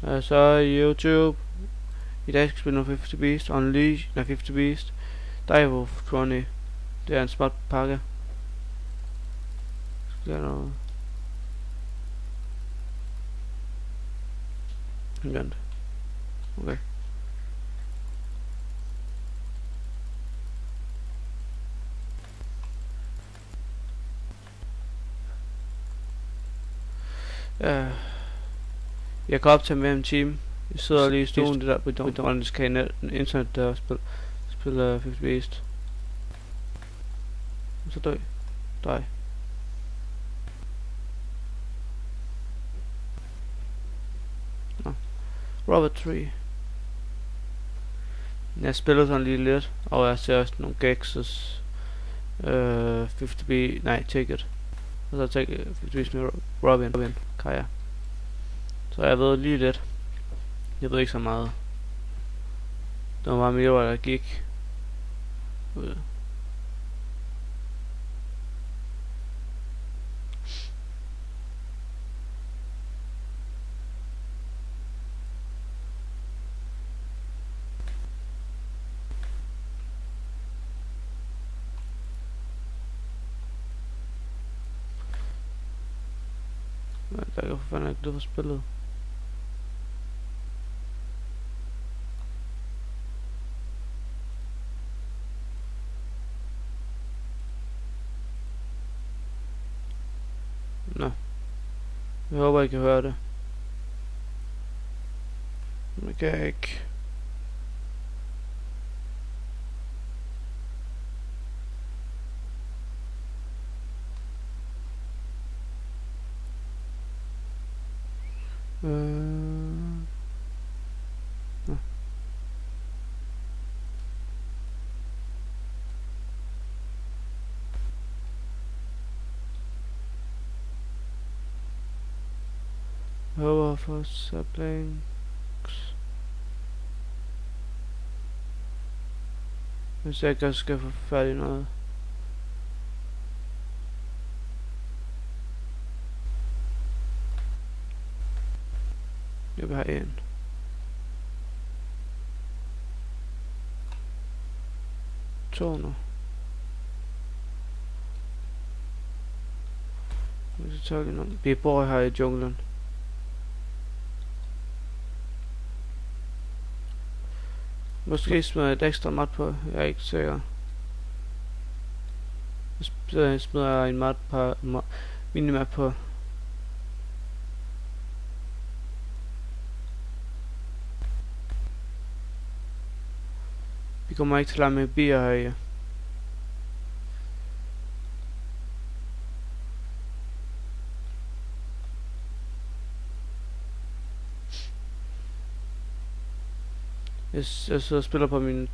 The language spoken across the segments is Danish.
Så YouTube. I dag skal vi spille noget 50 Beast. Unleash. 50 Beast. Dive of 20. Det er en smart pakke. Skal jeg noget? Vent. Okay. Jeg kan optage med en time. Jeg sidder lige i stuen, det der på hvordan skal internet der spiller 50 Beast. Så døj. Nå. Robert 3. Jeg spiller sådan lige lidt, og jeg ser også nogle Gexes 50 B, nej, Ticket. Og så take 50 Beast med Robin, Kaja. Så jeg ved lige lidt. Jeg ved ikke så meget. Det var meget mere, der gik ud. Men der kan for fanden ikke det for spillet. Nå. Jeg håber I kan høre det. Men kan jeg ikke. Nå. Jeg håber for blanks. Hvis jeg ikke også skal få færdig noget. Jeg vil have en. To nu. Så tager vi nogle. Vi bor her i junglen. Måske smider jeg et ekstra mat på. Jeg er ikke sikker. Jeg smider en mat på minimap på. Vi kommer ikke til at lade med bier her. Jeg sidder og spiller på min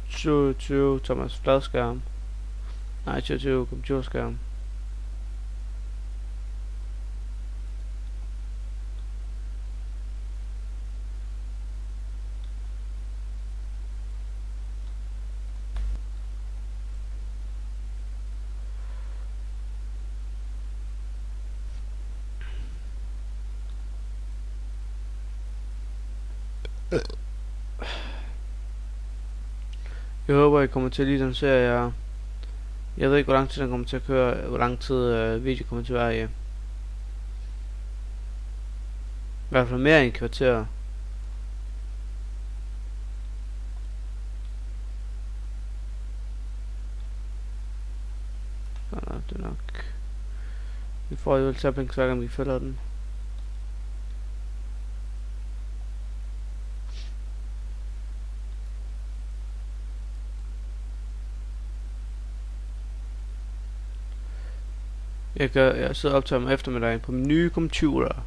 20 Thomas fladskærm. Nej, 20 computerskærm. Jeg håber I kommer til at lide den serie. Jeg ved ikke hvor lang tid den kommer til at køre, hvor lang tid video kommer til at være i. I hvert fald mere end en kvarter. Det er nok. Vi får jo tablings hver gang vi følger den. Jeg sidder og optager om eftermiddagen på min nye computer.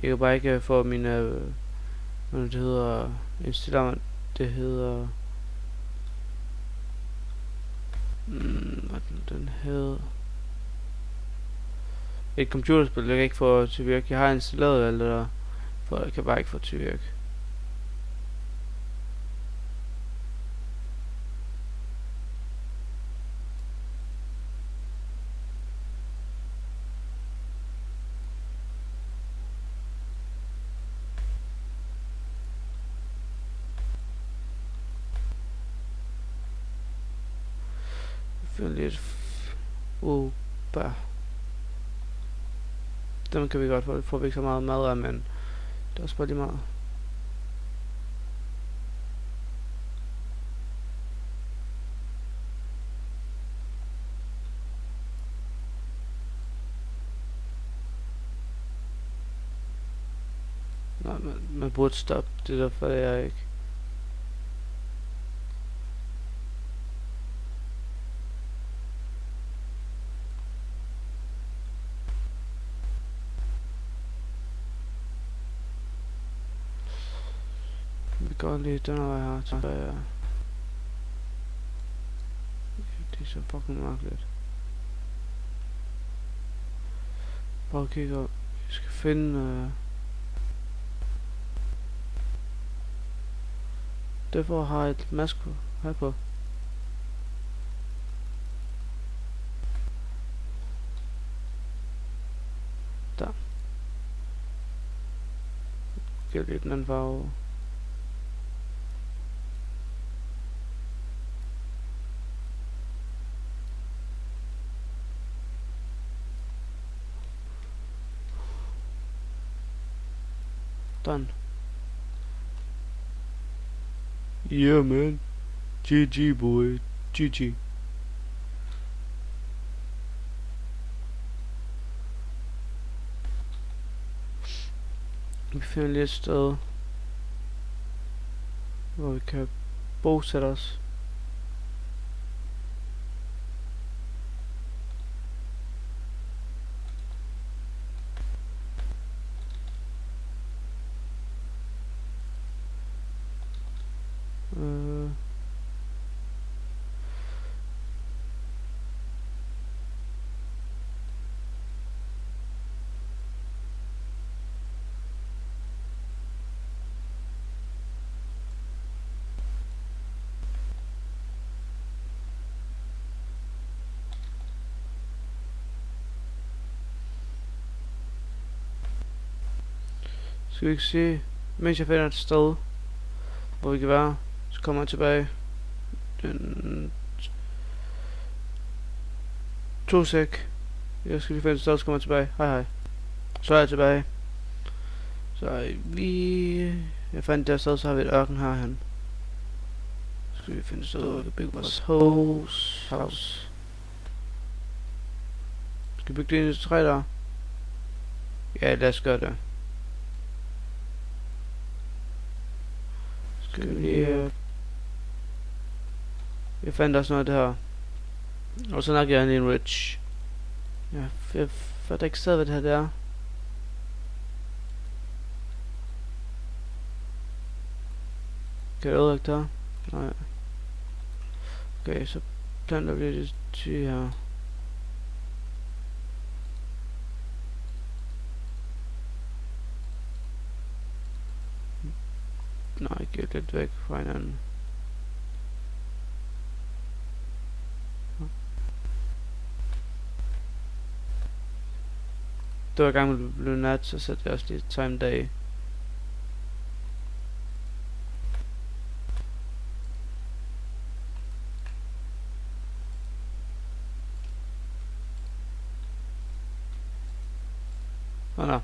Jeg kan bare ikke få mine hvad det hedder installeret. Det hedder hvad den hedder. Et computerspil jeg kan ikke få til virke. Jeg har installeret alt det der, for jeg kan bare ikke få til virke. finder lidt Upa. Dem kan vi godt få, får vi ikke så meget mad af, men det er også bare lige meget. Nej, man burde stoppe det, derfor er jeg ikke. Vi går lige den vej her, så jeg... Det er så fucking mærkeligt. Prøv at kigge op. Vi skal finde... Derfor har jeg et mask på. Her på. Der. Giver lige den anden farve. Done. Yeah, man. GG, boy. GG. Vi finder lige et sted, hvor vi kan bosætte os. Skal vi ikke se, mens jeg finder et sted, hvor vi kan være, så kommer jeg tilbage. 2 sek. Jeg skal lige finde et sted, så kommer jeg tilbage. Hej hej. Så er jeg tilbage. Så jeg fandt det sted, så har vi et ørken herhen. Så skal vi finde et sted, hvor vi kan bygge vores house. Skal vi bygge det ind i træ der? Ja, lad os gøre det. Skal vi lige... Jeg fandt også noget af det her. Og så nok jeg en rich. Ja, jeg fatter ikke selv, hvad det her det er. Kan jeg ødelægge det her? Nej. Okay, så planter vi det til her. Nej, giv lidt væk fra hinanden. Det var i gang med at blive nat, så satte jeg også lige time day. Nå. Jeg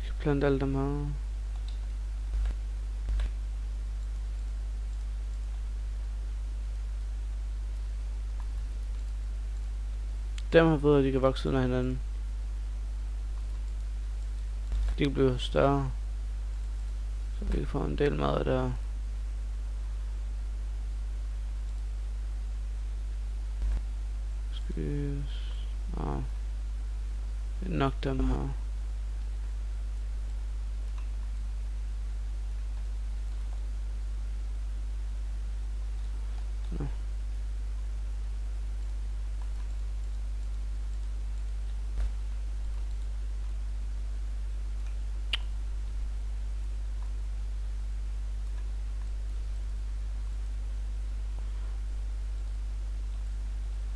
skal plante alle dem her. Dem har fået, at de kan vokse ud af hinanden. De kan blive større. Så vi kan få en del mad der. Skal vi... Det er nok dem her.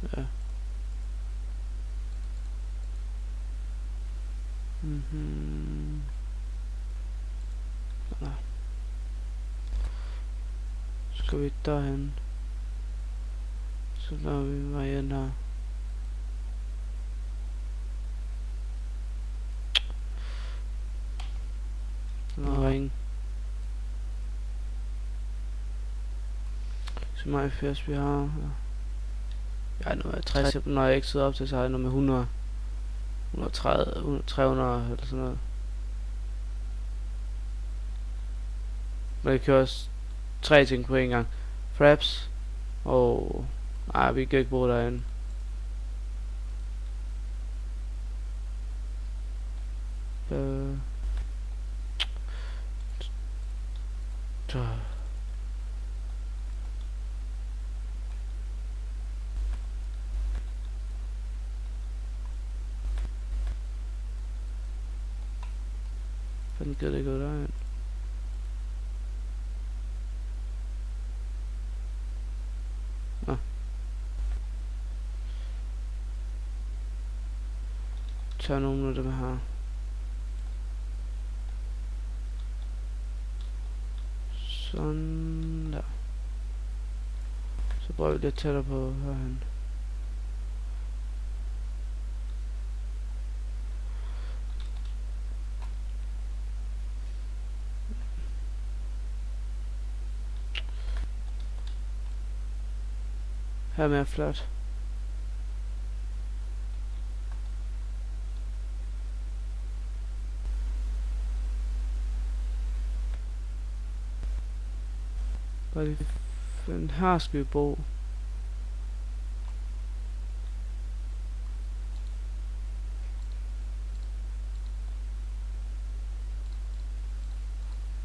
Ja. Sådan. Så skal vi derhen. Så Så lader vi variant her. Noget ring. Så meget FPS vi har. Jeg har noget med 60, når jeg ikke sidder op til, så har jeg noget med 100. 130, 300 eller sådan noget. Men jeg kan også 3 ting på en gang. Fraps. Og... nej, vi kan ikke bruge derinde. Hvordan kan det gå derind? Nå. Tag nogle af dem her. Sådan der. Så prøver vi lidt tættere på herhen. Her er mere flot. Den her skal vi bruge.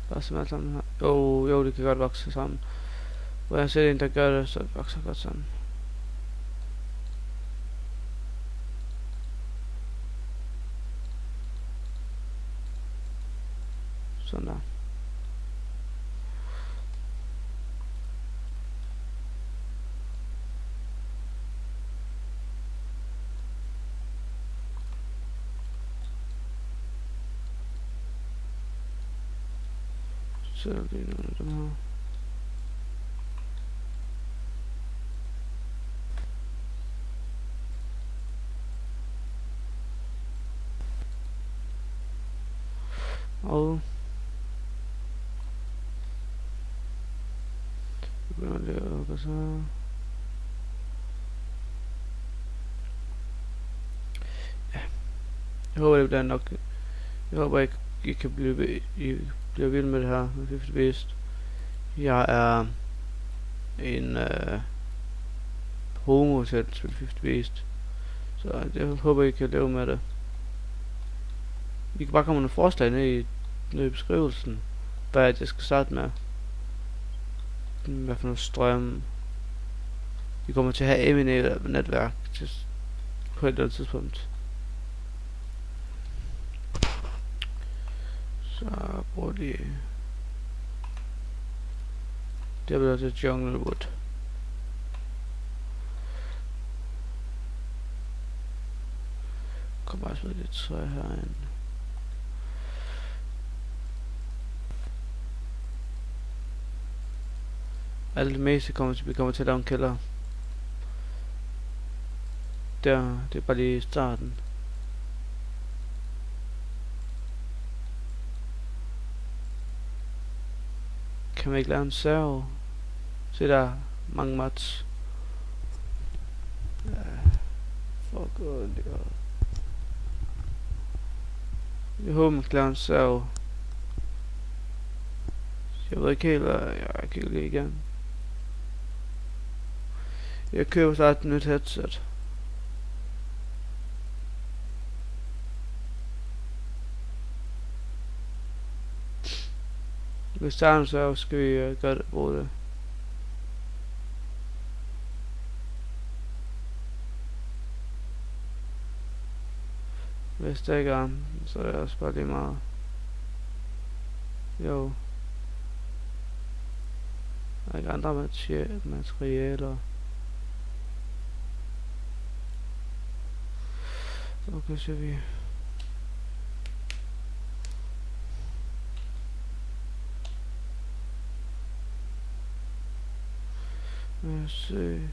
Bare simpelthen sammen her. Jo, det kan godt vokse sammen. Hvor jeg ser en, der gør det, så det vokser godt sammen. Sådan der. Så er det nogle af dem her. Og vi begynder lige at lukke så. Ja. Jeg håber det bliver nok. Jeg håber ikke I kan blive vild med det her med 50 Beast. Jeg er en homo til at spille 50 Beast. Så jeg håber I kan leve med det. I kan bare komme nogle forslag ned i beskrivelsen, hvad jeg skal starte med. Hvad for noget strøm. Vi kommer til at have netværk til på et eller andet tidspunkt. Så bruger de... det bliver til Junglewood. Kom bare lidt træ herinde. Alt det meste vi kommer til at lave en kælder. Der, det er bare lige starten. Kan man ikke lave en servo? Se der, mange mats. Ja, for godt. Jeg håber man kan lave en servo. Jeg ved ikke helt, hvad jeg kan lige igen. Jeg køber snart et nyt headset. Hvis der er en servo, skal vi gøre det, bruge det. Hvis der ikke er, så er det også bare lige meget. Jo. Der er ikke andre materialer. Okay, så vi... lad os se...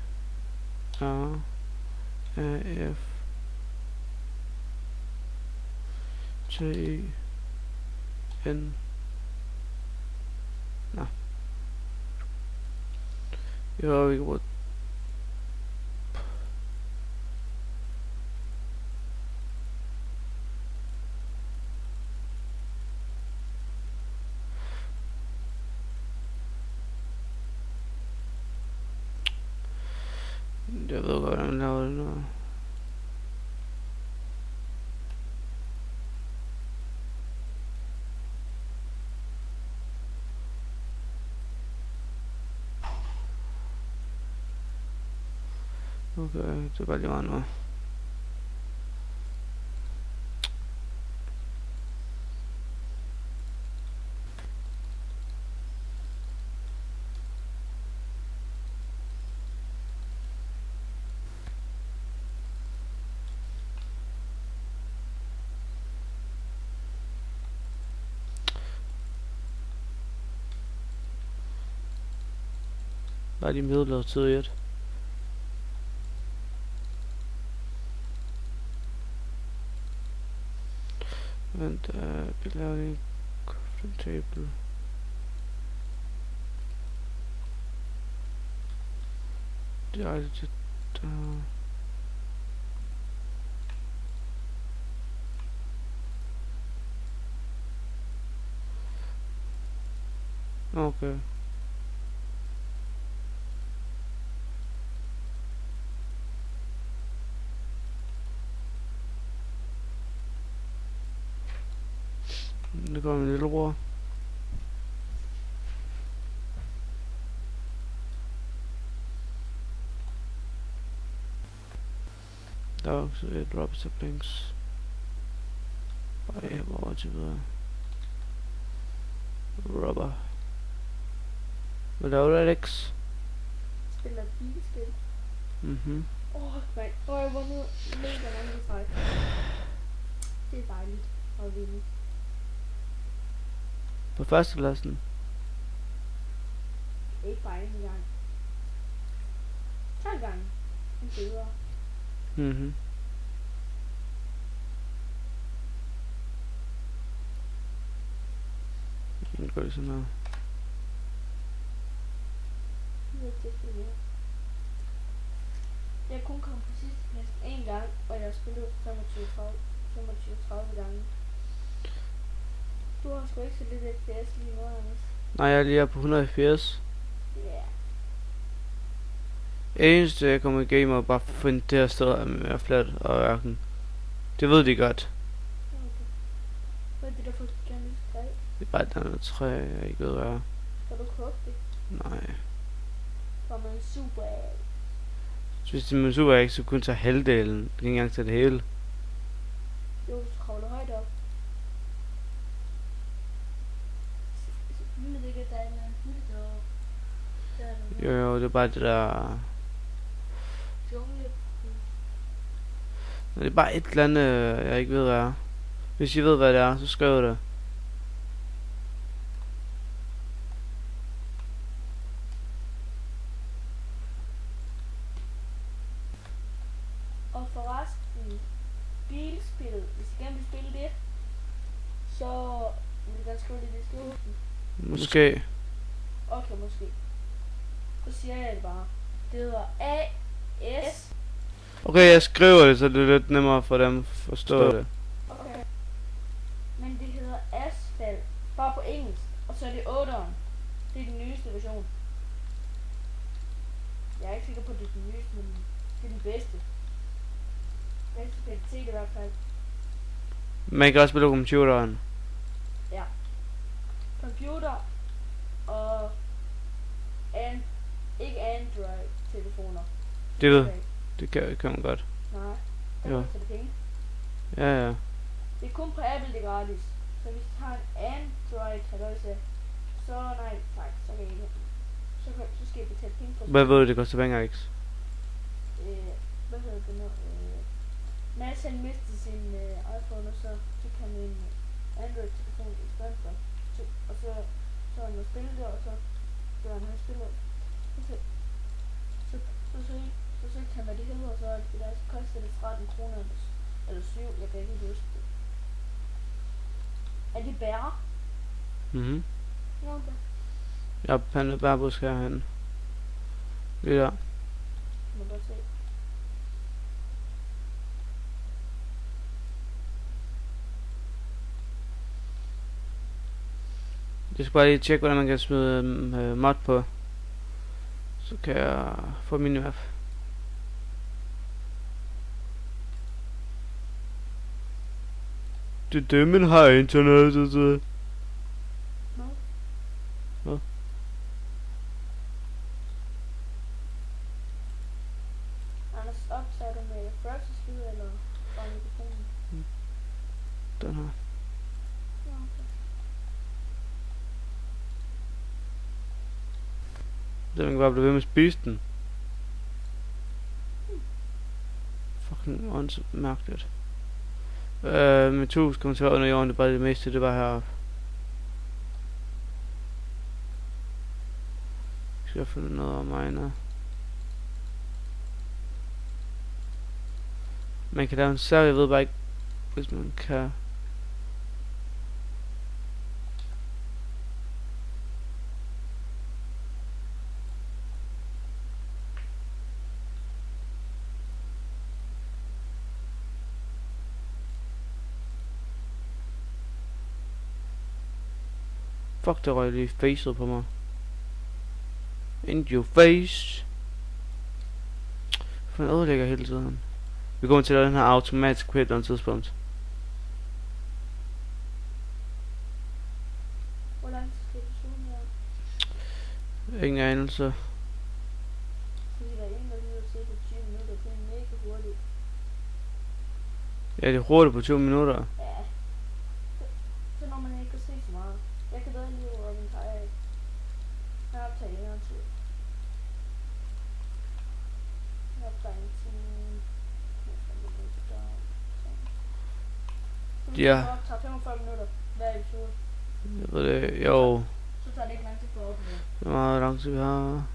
R A F T E N. Nå. Jo, vi kan bruge. Jeg ved godt, hvordan man laver det nu. Okay, det er bare lige meget nu. Bare lige middelet tid i et. Vent, vi laver lige en crafting table. Det er det der. Okay. Nu kommer min lillebror. Der er også et rubber saplings. Bare jeg over til videre. Rubber. Hvad laver du, Alex? Spiller bilspil. Mhm. Mand. Jeg har vundet mega mange i træk. Det er dejligt at vinde. På førstepladsen. Ikke bare en gang. 12 gange. En bedre. Mhm. Nu går det sådan her. Jeg kun kom på sidste plads en gang, og jeg spillede 25-30 gange. Du har sgu ikke så lidt FPS lige nu, Anders. Nej, jeg er lige på 180. Ja. Eneste jeg kommer i game er bare finde det her sted med flat og ørken. Det ved de godt. Okay. Hvad er det der for et gammelt træ? Det er bare et andet træ, jeg ikke ved hvad er. Skal du koge det? Nej. For man super af. Så hvis det er med super ikke, så kun tager halvdelen. Det kan ikke engang tage det hele. Jo, så kravler højt op. Jeg ved ikke, at der er en hylde deroppe. Der er der Jo, jo, det er bare det der. jungle. Det er bare et eller andet, jeg ikke ved hvad er. Hvis I ved hvad det er, så skriv det. Og forresten, bilspillet, hvis I gerne vil spille det, så vil jeg gerne skrive det i description. Måske. Okay, måske. Så siger jeg det bare. Det hedder AS. Okay, jeg skriver det, så det er lidt nemmere for dem at forstå det. Okay. Men det hedder Asphalt. Bare på engelsk. Og så er det 8'eren. Det er den nyeste version. Jeg er ikke sikker på, at det er den nyeste, men det er den bedste. Bedste kvalitet i hvert fald. Man kan også spille på computeren. Ja. Computer og ikke Android-telefoner. Det ved. Det kan man godt. Nej. Der Jo. koster det penge. Ja, ja. Det er kun på Apple, det er gratis. Så hvis du har en Android-halløjse, så nej tak, så kan I ikke. Så skal I betale penge for Hvad ved du, det koster penge, Alex? hvad hedder det nu? Mads han mistede sin iPhone, og så fik han en Android-telefon i stedet for. Og så han må spille det, og så han spiller. Så Så søgte han, hvad de hedder, så i dag så koster det 13 kroner eller 7, jeg kan ikke huske det. Er de bærer? Mhm. Ja, okay. Jeg har pandet bærbusk herhen. Lige der. Må godt se. Jeg skal bare lige tjekke, hvordan man kan smide mod på. Så kan jeg få minimap. Det er det, man har internettet til. Nå. Hvad? Anders, optager du med browser-skid eller bare mikrofonen? Den her. Ja, okay. Den kan bare blive ved med at spise den. Fucking åndsmærkeligt. Mit hus kommer til at være under jorden, det er bare det meste, det var heroppe. Skal jeg finde noget om mine? Man kan lave en server, jeg ved bare ikke, hvis man kan. Fuck, det røg lige facet på mig. In your face. For den ødelægger hele tiden. Vi kommer til at lave den her automatisk quit på et tidspunkt. Hvor lang tid skal du zoome her? Ingen anelse. Fordi der er en, der lyder til på 20 minutter, det er mega hurtigt. Ja, det er hurtigt på 20 minutter. Ja. Så når man ikke kan se så meget. Jeg kan bedre lide Robin Kayak. Jeg har optaget længere tid. Jeg har optaget en time. Ja. Jeg optager 45 minutter hver episode. Jeg ved det, jo. Så tager det ikke lang tid for at opnå. Hvor meget lang tid vi har?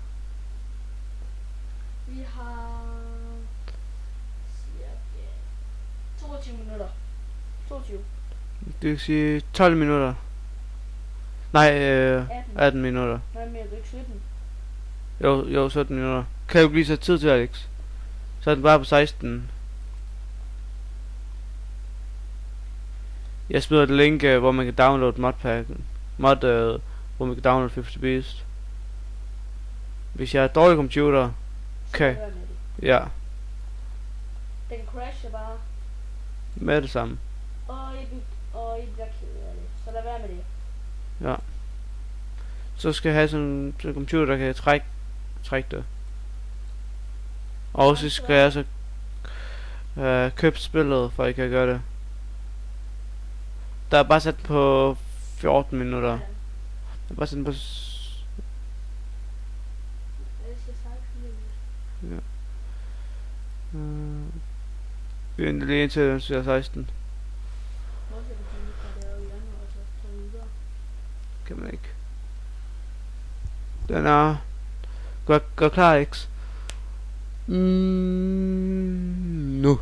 Vi har cirka 22 minutter. 22. Det vil sige 12 minutter. Nej, 18 minutter. Nej, men jeg er ikke 17. Jo, 17 minutter. Kan du lige sætte tid til, Alex? Så er den bare på 16. Jeg smider et link, hvor man kan downloade modpacken. Hvor man kan downloade 50 Beast. Hvis jeg har dårlig computer, okay. Så lad være med det. Ja, Den crasher bare. med det samme. Og I bliver ked af det. Så lad være med det. Ja. Så skal jeg have sådan en computer, der kan trække det. Og så skal jeg så købe spillet, for at jeg kan gøre det. Der er bare sat på 14 minutter. Ja. Der er bare sat på... Jeg skal sige det. Vi venter lige indtil den siger 16. Hvorfor er det fordi, at det er jo i januar, så tager vi videre? Kan man ikke. Den er... Gør klar, X. Nu.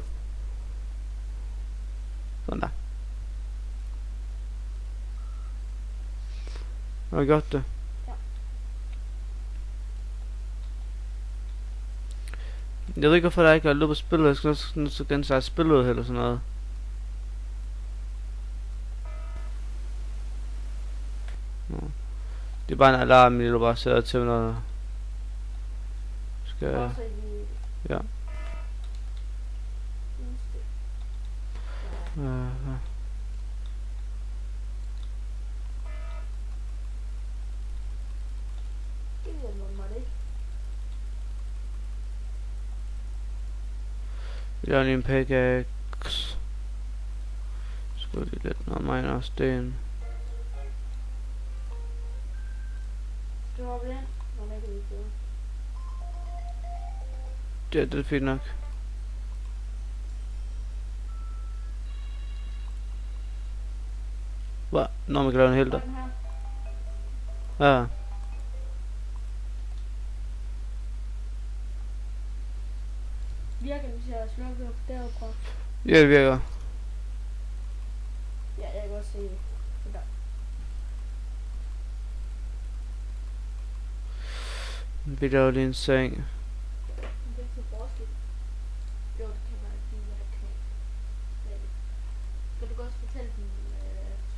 Sådan der. Har du gjort det? Ja. Jeg ved ikke, hvorfor der ikke er løbet på spillet. Jeg skal nu så genstarte spillet eller sådan noget. Nå. Det er bare en alarm, jeg bare sætter til, når... Skal... Også i Ja. eneste. Ja. Det hjælper mig det ikke. Vi laver lige en pickaxe. Skal lige lidt noget miner sten. Du har den? Nå, det kan vi gøre. Ja, det er fint nok. Hvad? Når man kan lave en helter. Og den her. Ja. slukket deroppe fra? Ja, det virker. Ja, jeg kan godt se det. Der. Vi laver lige en seng. Men det er til forskel. Jo, det kan man ikke vide, hvad der kan. Kan du godt fortælle dem,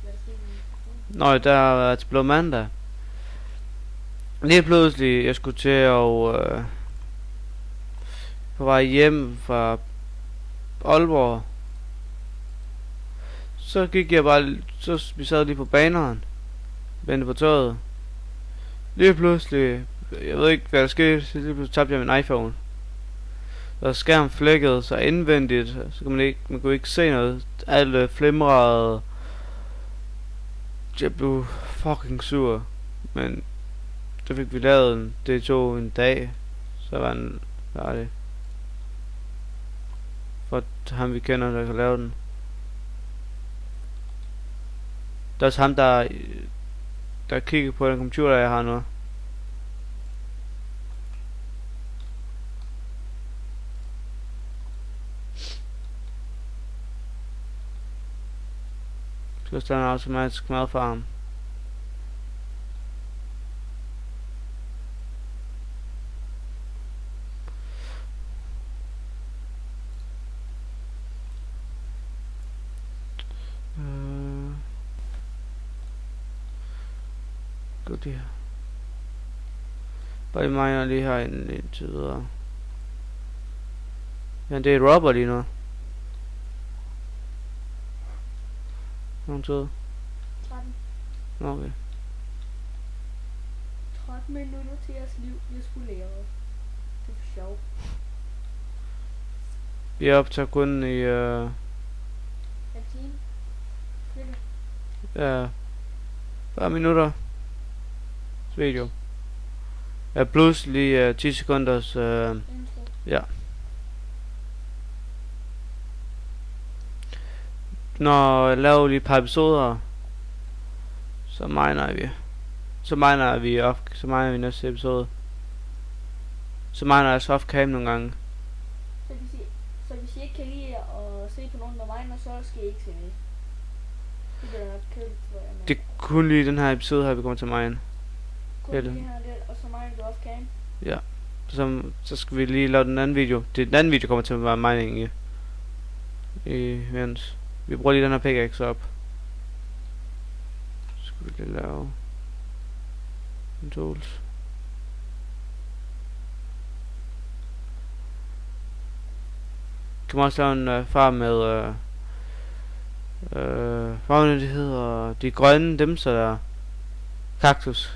hvad der sker i Nå, der har været blevet mandag. Lige pludselig, jeg skulle til at på vej hjem fra Aalborg. Så gik jeg bare, så vi sad lige på baneren, ventede på toget. Lige pludselig, jeg ved ikke hvad der skete, så lige pludselig tabte jeg min iPhone. Og skærmen flækkede så indvendigt, så kunne man kunne ikke se noget. Alt flimrede. Jeg blev fucking sur, men så fik vi lavet den. Det tog en dag, så var den færdig. For ham vi kender, der kan lave den. Det er også ham, der kigger på den computer, jeg har nu. Skal stå en automatisk madfarm. Godt det her. Bare i mig lige herinde indtil videre. Ja, det er Robert lige nu. Nogen tid. 13. Okay. 13 minutter til jeres liv, jeg skulle lære. Det er for sjov. Vi optager kun i En time. ja, 5 minutter video. Ja, plus lige 10 sekunders Intro. ja. Når jeg laver lige et par episoder, så miner vi næste episode. Så miner jeg så off-cam nogle gange. Så hvis I ikke kan lide at se på nogen med mig, så skal I ikke se med. Det bliver nok kedeligt, tror jeg. Det er kun lige den her episode her, vi kommer til mine. kun det. lige her lidt, og så miner du off-cam. Ja. Så skal vi lige lave den anden video. Den anden video kommer til at være mining mens vi bruger lige den her pickaxe op. Så skal vi lige lave en tools. Kan man også lave en farm med hvad det hedder, de grønne dimser der, kaktus.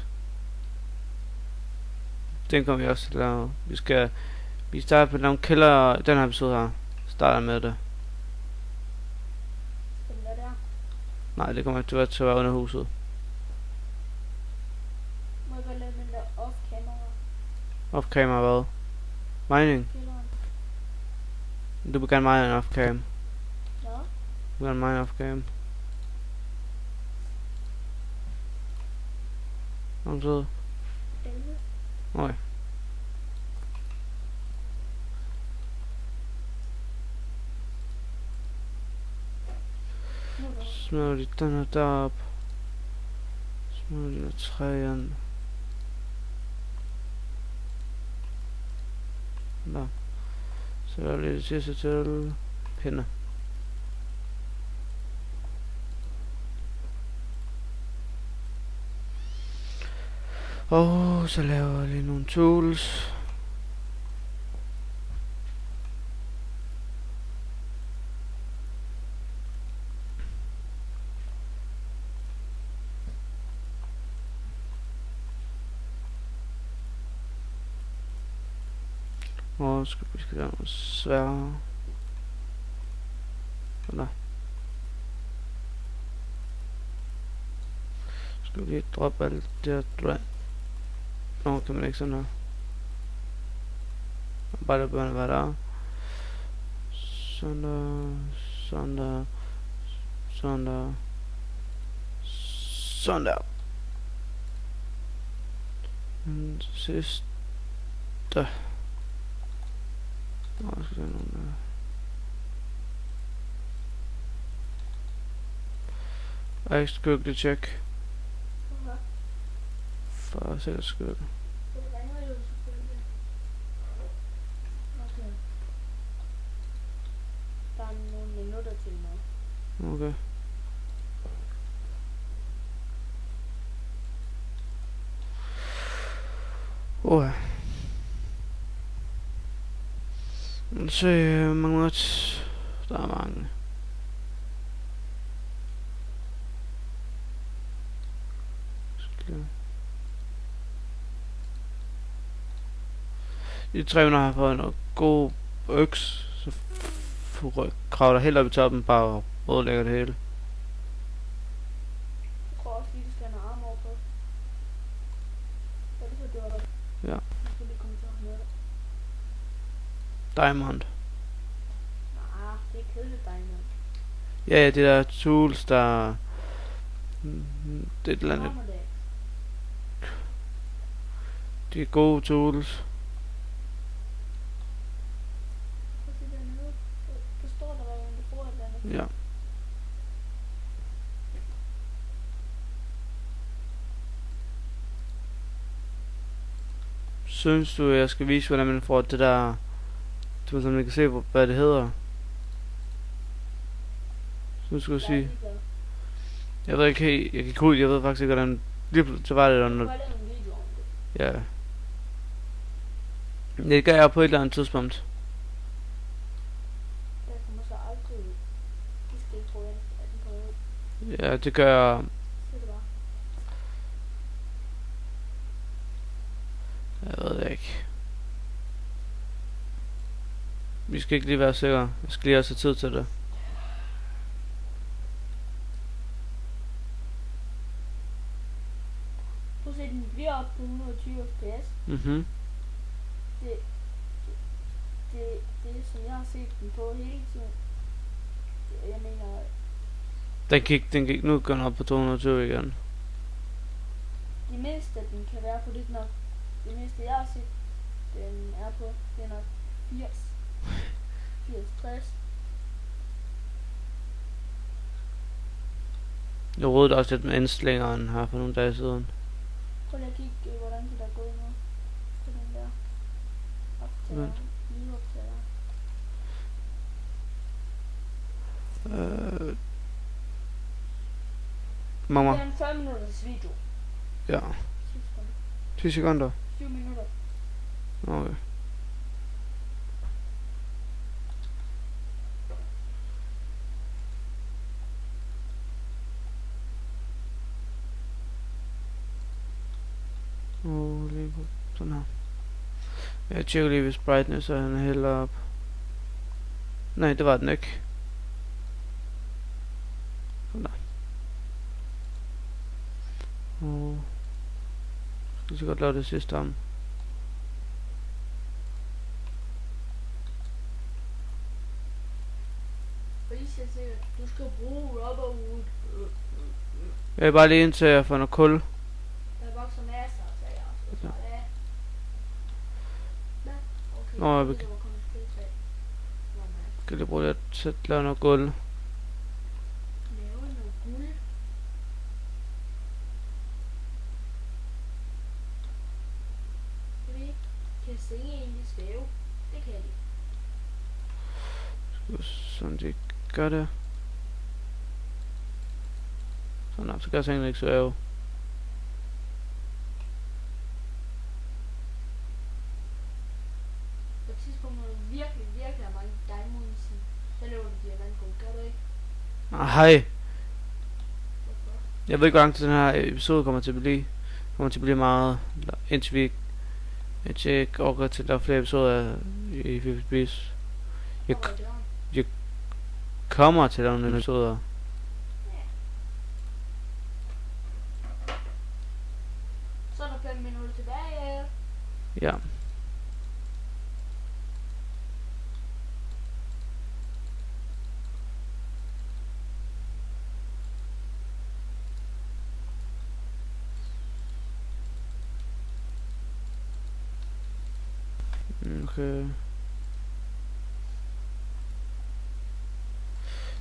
Den kommer vi også til at lave. Vi starter på nogle kælder, den her episode her starter med det. Skal den være der? Nej, det kommer til at være under huset. Må jeg godt lave den der off-camera? Off camera hvad? Mining? Kælderen? Du vil gerne mine off cam. Nå? Du vil gerne mine off cam. Nogen tid. 11. Okay. Nu er der. Smider de den her derop. Smider de der træerne. Der. Så laver vi det sidste til pinde. Og så laver jeg lige nogle tools. Og vi skal lave noget sværere. Sådan. Skal vi lige droppe alt det her dræn. Nå, kan man ikke sådan her. Bare det bør være der. Sådan der. Sådan der. Sådan der. Sådan der. Den sidste. Nå, jeg skal se nogle der. Skikkelig check. Okay. For sikkert skyld. Det ringer jo selvfølgelig. Okay. Der er nogle minutter til nu. Okay. Se, mange mods. Der er mange. De 300 har fået en god øks, så kravler helt op i toppen, bare ødelægger det hele. Jeg tror også lige, du skal have noget arm over på. Hvad er det så, det var der? Ja. Jeg skal lige komme til at have med det. Diamond. Nej, det er kedeligt diamond. Ja, det der tools, der... Det er et eller andet. Armor det. De er gode tools. Prøv at se dernede. Der står der, hvad du bruger et eller andet. Ja. Synes du, jeg skal vise, hvordan man får det der... Du ved, så man kan se, hvad det hedder. Så skulle jeg sige... Jeg ved ikke helt... Jeg gik ud, jeg ved faktisk ikke, hvordan... Lige så var det der... Du kan lave en video om det. Ja. Det gør jeg på et eller andet tidspunkt. Der kommer så aldrig ud. Det skal ikke prøve, at den prøver ud. Ja, det gør jeg... Se det bare. Jeg ved det ikke. Vi skal ikke lige være sikre. Jeg skal lige have så tid til det. Prøv at se, den bliver op på 120 fps. Mhm. Det som jeg har set den på hele tiden. Jeg mener, Den gik nu kun op på 220 igen. det mindste den kan være på det nok. Det mindste jeg har set den er på, det er nok 80. 80-60. Jeg rodede også lidt med indstillingeren her for nogle dage siden. Prøv lige at kigge, hvordan det der går nu. På den der optager. Lydoptager. Mamma. Det er en 40 minutters video. Ja. 10 sekunder. 7 minutter. Okay. Lige på sådan her. Jeg tjekker lige hvis brightness er han hælder op. Nej, det var den ikke. Sådan der. Og skal så godt lave det sidste om. Du skal bruge rubberwood. Jeg er bare lige indtil jeg får noget kul. Der vokser masser, sagde jeg også. Ja. Ja. Okay. Nå, jeg Det var kommet spiltræ. kan lige bruge det til at lave noget gulv. Lave noget guld. Jeg ved ikke, kan senge egentlig svæve? Det kan de. Sådan de gør det. Sådan op, så gør tingene ikke svæve. På et tidspunkt, når du virkelig har mange diamonds i, så laver du diamantguld, gør du ikke? Hej. Hvorfor? Jeg ved ikke, hvor lang tid den her episode kommer til at blive. Kommer til at blive meget, indtil jeg ikke overgår til at lave flere episoder i FFB's. Jeg Hvor er det om? kommer til at lave nogle episoder. Så er der 5 minutter tilbage. Ja. Okay.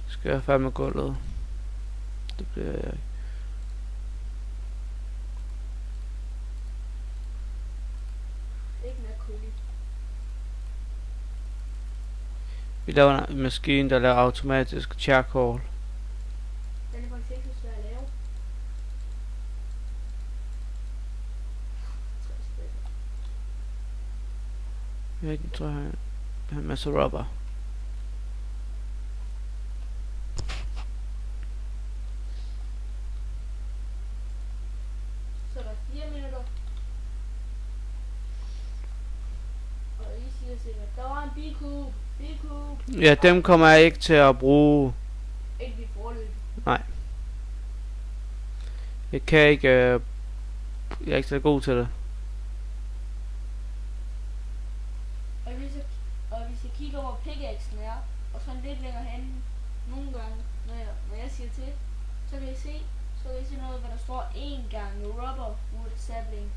Skal jeg færdig med gulvet? Det bliver jeg ikke. Ikke mere kul. Vi laver en maskine, der laver automatisk charcoal. Den er faktisk ikke så svær at lave. 3 stykker. Jeg tror, jeg har en masse rubber. Så er der 4 minutter. Og I siger sikkert, der var en bikube. Bikube. Ja, dem kommer jeg ikke til at bruge. Ikke vi forløb. Nej. Jeg kan ikke... jeg er ikke så god til det. Og hvis jeg kigger over pickaxen er, og sådan lidt længere henne, nogle gange, når jeg siger til, så kan I se noget, hvor der står 1 gang rubber wood sapling.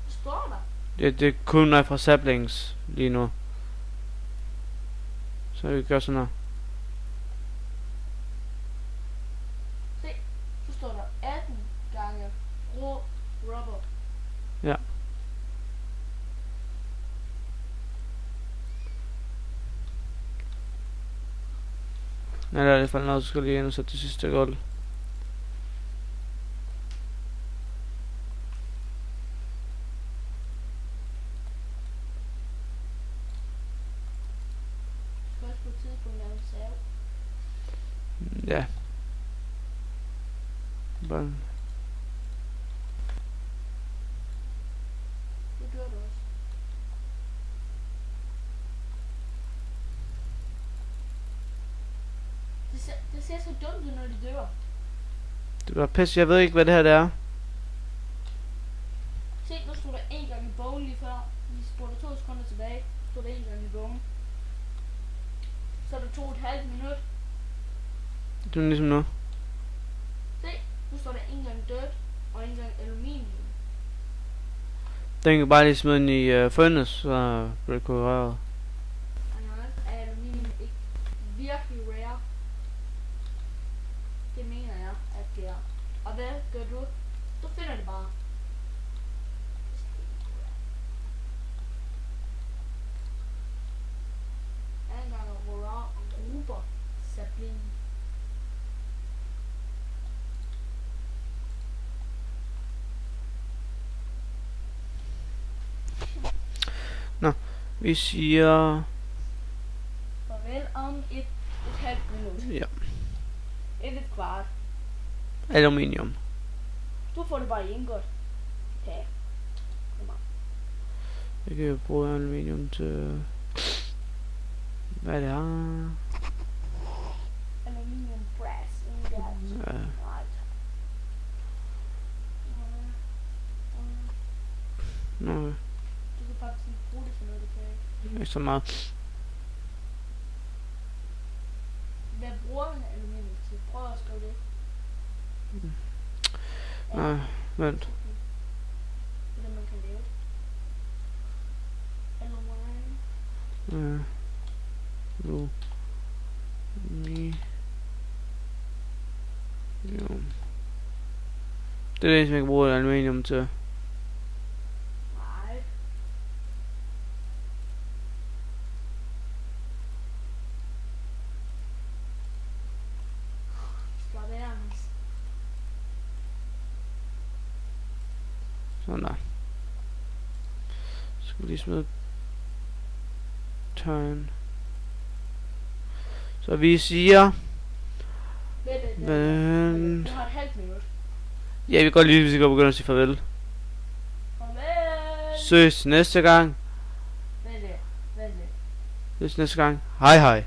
Hvad står der? Det er kun fra saplings lige nu. Så vi gør sådan her. Se, så står der 18 gange rå rubber. Ja. Nej, der er i hvert fald noget, du skal lige ind og sætte det sidste gulv. Først på et tidspunkt lave en sav. Ja. Bare. Det gør du også. Det ser så dumt ud, når de dør. Det var pisse, jeg ved ikke, hvad det her det er. Se, nu stod der 1 gang i bogen lige før. Vi spurgte 2 sekunder tilbage. Stod der 1 gang i bogen. Så er der 2,5 minut. Det er ligesom nu. Se, nu står der 1 gang dirt og 1 gang aluminium. Den kan bare lige smide den i furnace, så bliver det koloreret. Anders, er aluminium ikke virkelig rare? Det mener jeg, at det er. Og hvad gør du? Du finder det bare. En gang rubber sapling. Vi siger... Farvel om et halvt minut. Ja. Et kvart. Aluminium. Du får det bare i indgot. Ja. Jeg kan jo bruge aluminium til... Hvad er det her? Aluminium brass ingot. Ja. Right. Nå, Du kan faktisk ikke bruge det til noget, du kan. ikke så meget. Hvad bruger man aluminium til? Prøv at skrive det. Nej, vent. Hvordan man kan lave det. Aluminium. Ja. Nu. Ni. Jo. Det er det, som jeg kan bruge aluminium til. Nej. Slap af, Anders. Sådan der. Så skal vi lige smide tegn. Så vi siger... Vent. Du har et halvt minut. Ja, vi kan godt lige, hvis vi går begynde at sige farvel. Farvel. Søs næste gang. Vent lidt. Søs næste gang. Hej hej.